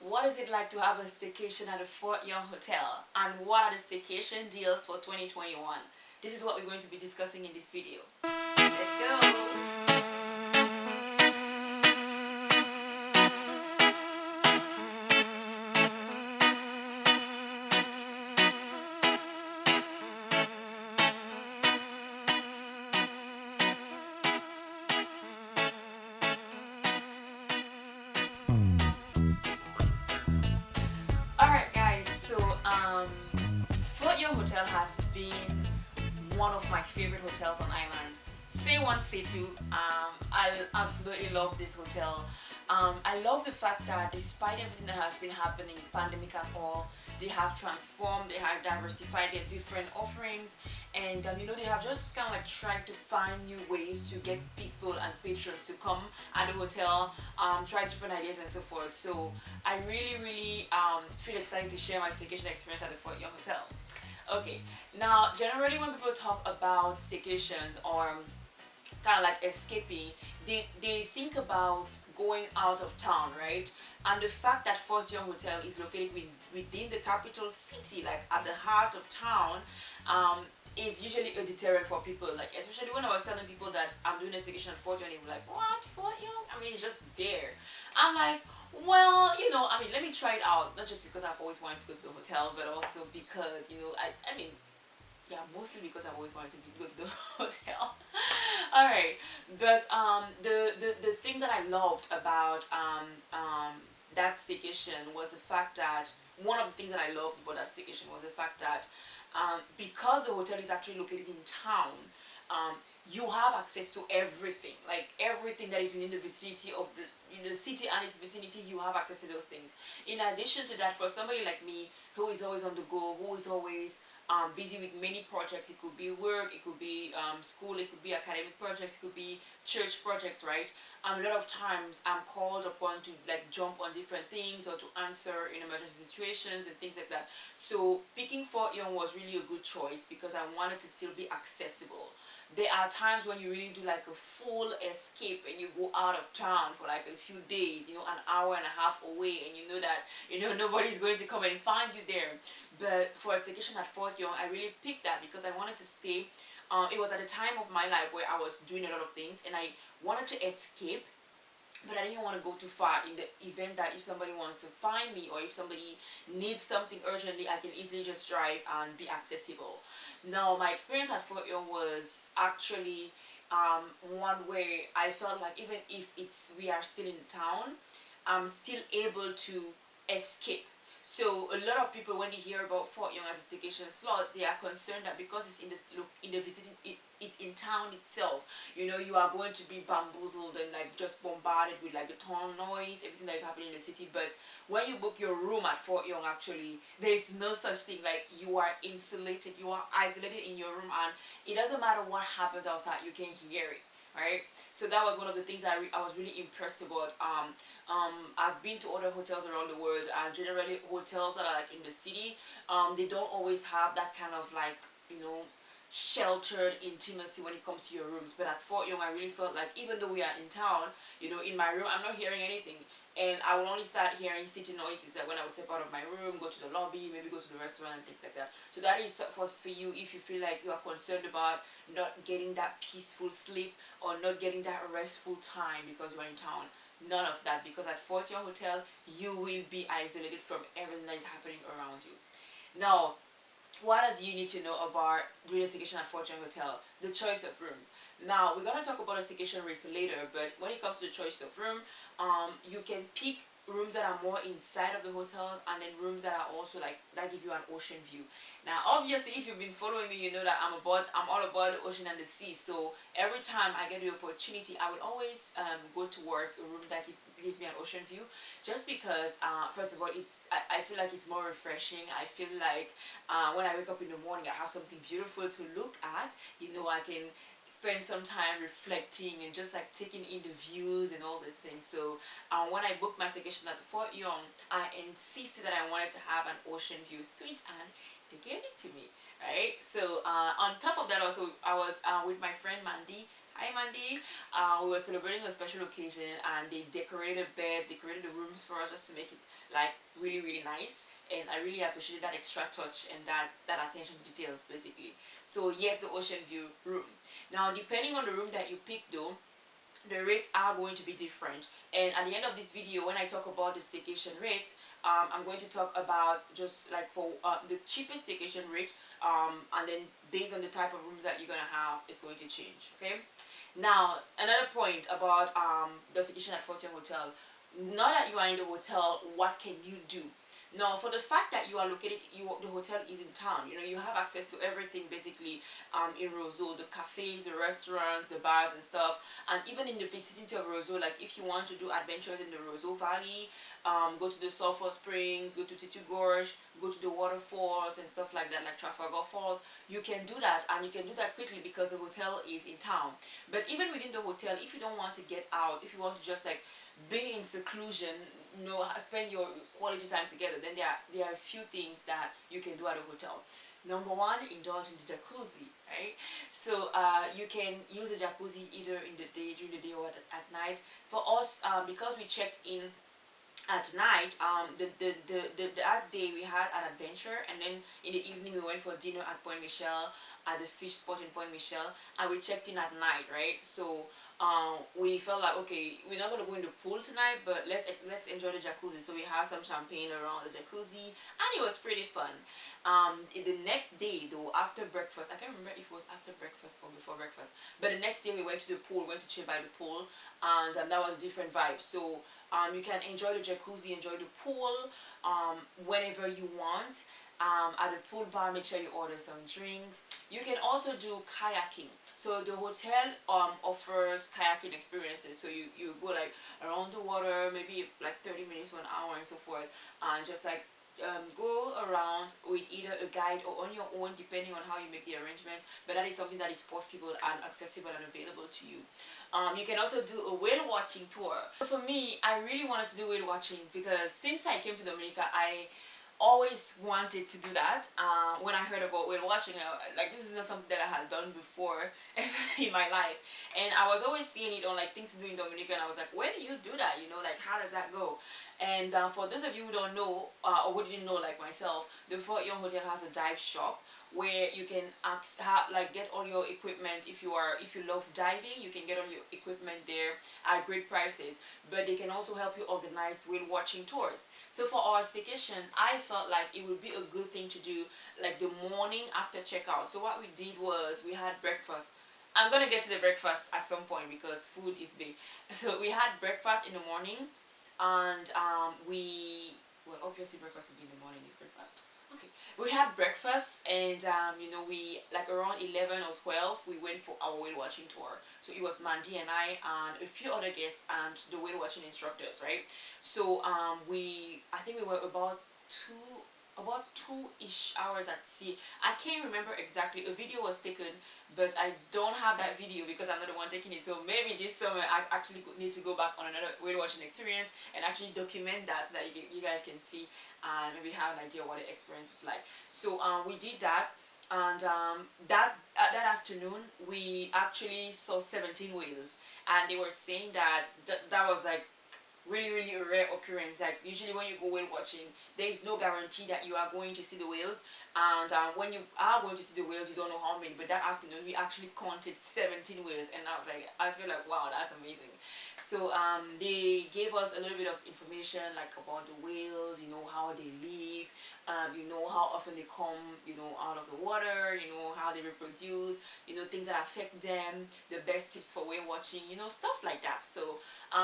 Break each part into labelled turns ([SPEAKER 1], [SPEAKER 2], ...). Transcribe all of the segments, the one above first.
[SPEAKER 1] What is it like to have a staycation at the Fort Young Hotel? And what are the staycation deals for 2021? This is what we're going to be discussing in this video. Let's go! Alright guys, so Fort Young Hotel has been one of my favorite hotels on island. Say one, say two. I absolutely love this hotel. I love the fact that despite everything that has been happening, pandemic and all, they have transformed, they have diversified their different offerings, and they have just kind of like tried to find new ways to get people and patrons to come at the hotel, try different ideas and so forth. So I really feel excited to share my staycation experience at the Fort Young Hotel. Okay, now generally when people talk about staycations or kind of like escaping, they think about going out of town, right? And the fact that Fort Young Hotel is located within the capital city, like at the heart of town, is usually a deterrent for people. Like especially when I was telling people that I'm doing a staycation at Fort Young, they were like, "What, Fort Young? I mean, it's just there." I'm like, well, let me try it out. Not just because I've always wanted to go to the hotel, but also because I mean, yeah, mostly because I've always wanted to go to the hotel. All right, but the thing that I loved about that staycation was the fact that one of the things that I loved about that staycation was the fact that because the hotel is actually located in town, um, you have access to everything, like everything that is within the vicinity of the city and its vicinity. You have access to those things. In addition to that, for somebody like me who is always on the go, who is always busy with many projects, it could be work, it could be school, it could be academic projects, it could be church projects, right? A lot of times I'm called upon to like jump on different things or to answer in emergency situations and things like that. So picking Fort Young was really a good choice because I wanted to still be accessible. There are times when you really do like a full escape and you go out of town for like a few days, an hour and a half away, and you know that nobody's going to come and find you there. But for a staycation at Fort Young, I really picked that because I wanted to stay. It was at a time of my life where I was doing a lot of things and I wanted to escape, but I didn't want to go too far in the event that if somebody wants to find me or if somebody needs something urgently, I can easily just drive and be accessible. Now, my experience at Fort Young was actually one where I felt like even if we are still in town, I'm still able to escape. So a lot of people, when they hear about Fort Young as a staycation slot, they are concerned that because it's in the visiting, it's in town itself. You are going to be bamboozled and like just bombarded with like the town noise, everything that is happening in the city. But when you book your room at Fort Young, actually, there is no such thing. Like you are insulated, you are isolated in your room, and it doesn't matter what happens outside, you can hear it. Right, so that was one of the things I was really impressed about. I've been to other hotels around the world, and generally hotels that are like in the city, they don't always have that kind of like sheltered intimacy when it comes to your rooms. But at Fort Young, I really felt like even though we are in town, in my room, I'm not hearing anything. And I will only start hearing city noises like when I will step out of my room, go to the lobby, maybe go to the restaurant and things like that. So that is for you if you feel like you are concerned about not getting that peaceful sleep or not getting that restful time because you're in town. None of that, because at Fort Young Hotel, you will be isolated from everything that is happening around you. Now, what else you need to know about doing a staycation at Fort Young Hotel? The choice of rooms. Now, we're going to talk about the staycation rates later, but when it comes to the choice of room, you can pick rooms that are more inside of the hotel and then rooms that are also like that give you an ocean view. Now obviously if you've been following me, you know that I'm all about the ocean and the sea. So every time I get the opportunity, I will always go towards a room that gives me an ocean view, just because first of all I feel like it's more refreshing. I feel like when I wake up in the morning I have something beautiful to look at. I can spend some time reflecting and just like taking in the views and all the things. So when I booked my staycation at Fort Young, I insisted that I wanted to have an ocean view suite, and they gave it to me, right? So on top of that, also I was with my friend Mandy. Hi Mandy. We were celebrating a special occasion and they decorated bed, decorated the rooms for us just to make it like really really nice. And I really appreciated that extra touch and that attention to details basically. So yes, the ocean view room. Now depending on the room that you pick though, the rates are going to be different, and at the end of this video when I talk about the staycation rates, I'm going to talk about just like for the cheapest staycation rate, and then based on the type of rooms that you're gonna have it's going to change. Okay, now another point about the staycation at Fort Young Hotel. Now that you are in the hotel, what can you do? Now, for the fact that you are located, the hotel is in town. You know, you have access to everything basically in Roseau, the cafes, the restaurants, the bars and stuff, and even in the vicinity of Roseau. Like if you want to do adventures in the Roseau Valley, go to the Sulphur Springs, go to Titu Gorge, go to the waterfalls and stuff like that, like Trafalgar Falls. You can do that, and you can do that quickly because the hotel is in town. But even within the hotel, if you don't want to get out, if you want to just like be in seclusion, you know, spend your quality time together, then there are a few things that you can do at a hotel. Number one, indulge in the jacuzzi, right? So you can use the jacuzzi either in the day, during the day, or at night. For us, because we checked in at night, that day we had an adventure, and then in the evening we went for dinner at Point Michel, at the fish spot in Point Michel, and we checked in at night, right? So we felt like, okay, we're not gonna go in the pool tonight, but let's enjoy the jacuzzi. So we have some champagne around the jacuzzi, and it was pretty fun. The next day though, after breakfast, I can't remember if it was after breakfast or before breakfast, but the next day we went to the pool, went to chill by the pool, and that was a different vibe. So you can enjoy the jacuzzi, enjoy the pool whenever you want. At the pool bar, make sure you order some drinks. You can also do kayaking. So the hotel offers kayaking experiences. So you go like around the water, maybe like 30 minutes to an hour and so forth, and just like go around with either a guide or on your own, depending on how you make the arrangements. But that is something that is possible and accessible and available to you. You can also do a whale watching tour. For me, I really wanted to do whale watching because since I came to Dominica, I always wanted to do that. When I heard about whale watching, like this is not something that I had done before in my life, and I was always seeing it on like things to do in Dominica, and I was like, where do you do that? You know, like how does that go? And for those of you who don't know or who didn't know like myself, the Fort Young Hotel has a dive shop where you can like get all your equipment. If you love diving, you can get all your equipment there at great prices. But they can also help you organize whale watching tours. So for our staycation, I felt like it would be a good thing to do like the morning after checkout. So what we did was we had breakfast. I'm gonna get to the breakfast at some point because food is big. So we had breakfast in the morning, and well, obviously breakfast would be in the morning. Is breakfast. Okay, we had breakfast, and you know, we like around 11 or 12 we went for our whale watching tour. So it was Mandy and I and a few other guests and the whale watching instructors, right? So I think we were about 2-ish hours at sea. I can't remember exactly. A video was taken, but I don't have that video because I'm not the one taking it. So maybe this summer I actually need to go back on another whale watching experience and actually document that so that you guys can see and maybe have an idea what the experience is like. So we did that, and that afternoon we actually saw 17 whales, and they were saying that that was like really really a rare occurrence. Like usually when you go whale watching, there is no guarantee that you are going to see the whales, and when you are going to see the whales, you don't know how many. But that afternoon we actually counted 17 whales, and I was like, I feel like wow, that's amazing. So they gave us a little bit of information like about the whales, you know, how they live, you know, how often they come, you know, out of the water, you know, how they reproduce, you know, things that affect them, the best tips for whale watching, you know, stuff like that. So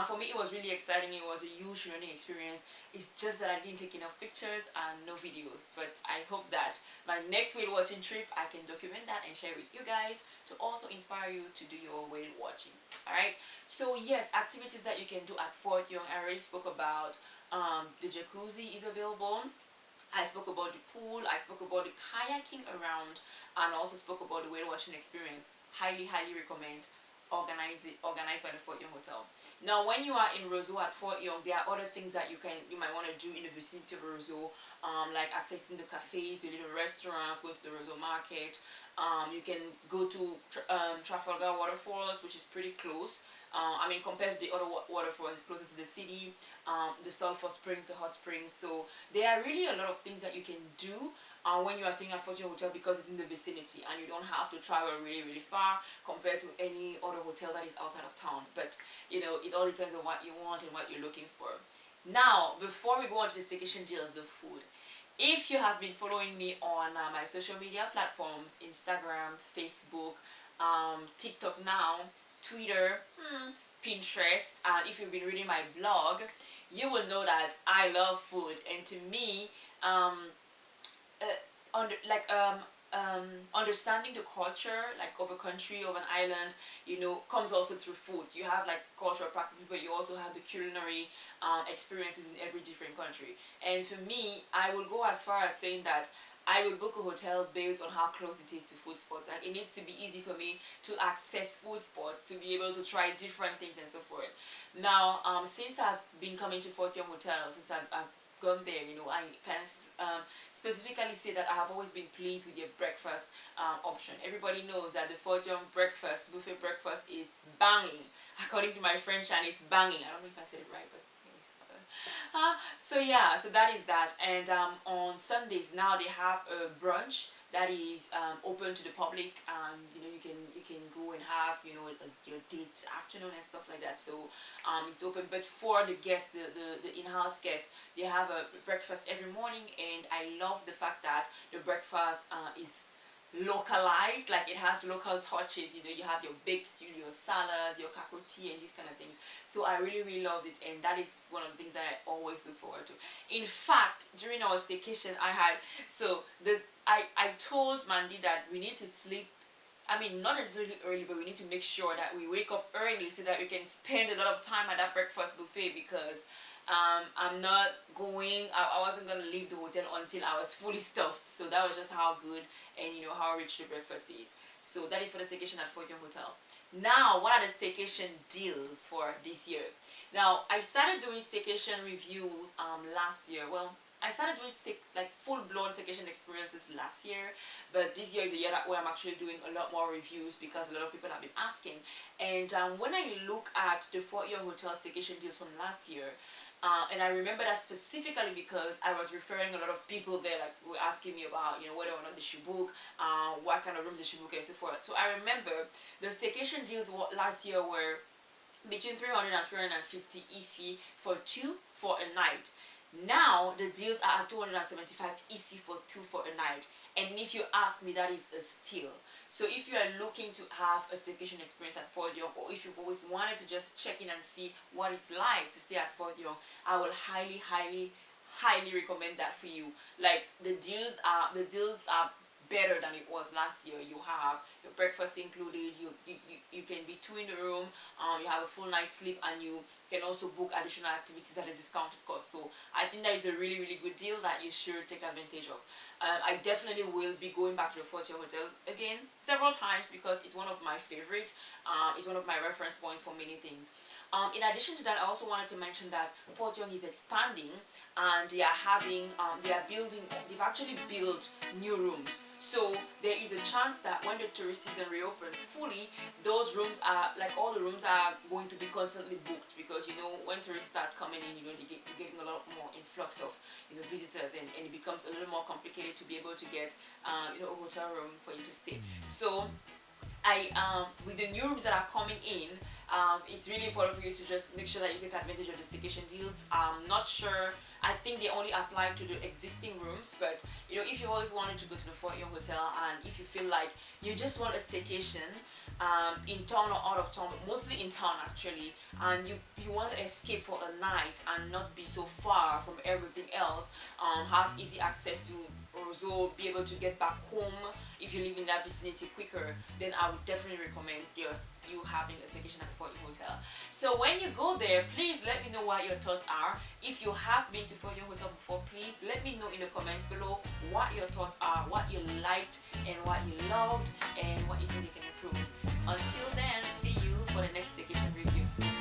[SPEAKER 1] for me it was really exciting. It was a huge learning experience. It's just that I didn't take enough pictures and no videos, but I hope that my next whale watching trip I can document that and share with you guys to also inspire you to do your whale watching. Alright, so yes, activities that you can do at Fort Young. I already spoke about the jacuzzi is available. I spoke about the pool, I spoke about the kayaking around, and I also spoke about the whale watching experience. Highly, highly recommend organized by the Fort Young Hotel. Now, when you are in Roseau at Fort Young, there are other things that you might want to do in the vicinity of Roseau, like accessing the cafes, the little restaurants, going to the Roseau market. You can go to Trafalgar Waterfalls, which is pretty close. I mean, compared to the other waterfalls, it's closest to the city. The sulfur springs, the hot springs. So there are really a lot of things that you can do when you are staying at Fort Young Hotel, because it's in the vicinity and you don't have to travel really far compared to any other hotel that is outside of town. But you know, it all depends on what you want and what you're looking for. Now, before we go on to the staycation deals, the food. If you have been following me on my social media platforms, Instagram, Facebook, TikTok now, Twitter, Pinterest, and if you've been reading my blog, you will know that I love food. And to me, understanding the culture, like of a country, of an island, you know, comes also through food. You have like cultural practices, but you also have the culinary experiences in every different country. And for me, I will go as far as saying that I will book a hotel based on how close it is to food spots. Like, it needs to be easy for me to access food spots, to be able to try different things and so forth. Now, since I've been coming to Fort Young Hotel, since I've gone there, you know, I kind of specifically say that I have always been pleased with your breakfast option. Everybody knows that the Fort Young buffet breakfast is banging. According to my French, and it's banging. I don't know if I said it right, but so yeah, so that is that. And on Sundays now they have a brunch that is open to the public. You know, you can go and have, you know, your date afternoon and stuff like that. So it's open, but for the guests, the in-house guests, they have a breakfast every morning. And I love the fact that the breakfast is localized, like it has local touches. You know, you have your baked stew, your salad, your kakoti, and these kind of things. So I really loved it, and that is one of the things that I always look forward to. In fact, during our staycation, I told Mandy that we need to sleep, I mean, not necessarily early, but we need to make sure that we wake up early so that we can spend a lot of time at that breakfast buffet, because I'm not going, I wasn't going to leave the hotel until I was fully stuffed. So that was just how good and, you know, how rich the breakfast is. So that is for the staycation at Fort Young Hotel. Now, what are the staycation deals for this year? Now, I started doing staycation reviews last year. Well, I started doing full-blown staycation experiences last year, but this year is a year where I'm actually doing a lot more reviews because a lot of people have been asking. And when I look at the Fort Young Hotel staycation deals from last year, and I remember that specifically because I was referring a lot of people there, like, were asking me about, you know, whether or not they should book, what kind of rooms they should book, and so forth. So I remember the staycation deals last year were between 300 and 350 EC for 2 for a night. Now the deals are at 275 EC for 2 for a night. And if you ask me, that is a steal. So if you are looking to have a staycation experience at Fort Young, or if you've always wanted to just check in and see what it's like to stay at Fort Young, I will highly recommend that for you. Like, the deals are better than it was last year. You have your breakfast included, you can be 2 in the room, you have a full night's sleep, and you can also book additional activities at a discounted cost. So I think that is a really good deal that you should take advantage of. I definitely will be going back to the Fort Young Hotel again several times because it's one of my favorite. It's one of my reference points for many things. In addition to that, I also wanted to mention that Fort Young is expanding, and they've actually built new rooms. So there is a chance that when the tourist season reopens fully, those rooms are, like, all the rooms are going to be constantly booked, because, you know, when tourists start coming in, you're getting a lot more influx of, you know, visitors, and it becomes a little more complicated to be able to get you know, a hotel room for you to stay. So with the new rooms that are coming in, it's really important for you to just make sure that you take advantage of the staycation deals. I'm not sure, I think they only apply to the existing rooms, but, you know, if you always wanted to go to the Fort Young Hotel, and if you feel like you just want a staycation in town or out of town, but mostly in town actually, and you want to escape for a night and not be so far from everything else, have easy access to Roseau, be able to get back home if you live in that vicinity quicker, then I would definitely recommend you having a staycation at the Fort Young Hotel. So when you go there, please let me know what your thoughts are. If you have been to Fort Young Hotel before, please let me know in the comments below what your thoughts are, what you liked and what you loved, and what you think they can improve. Until then, see you for the next staycation review.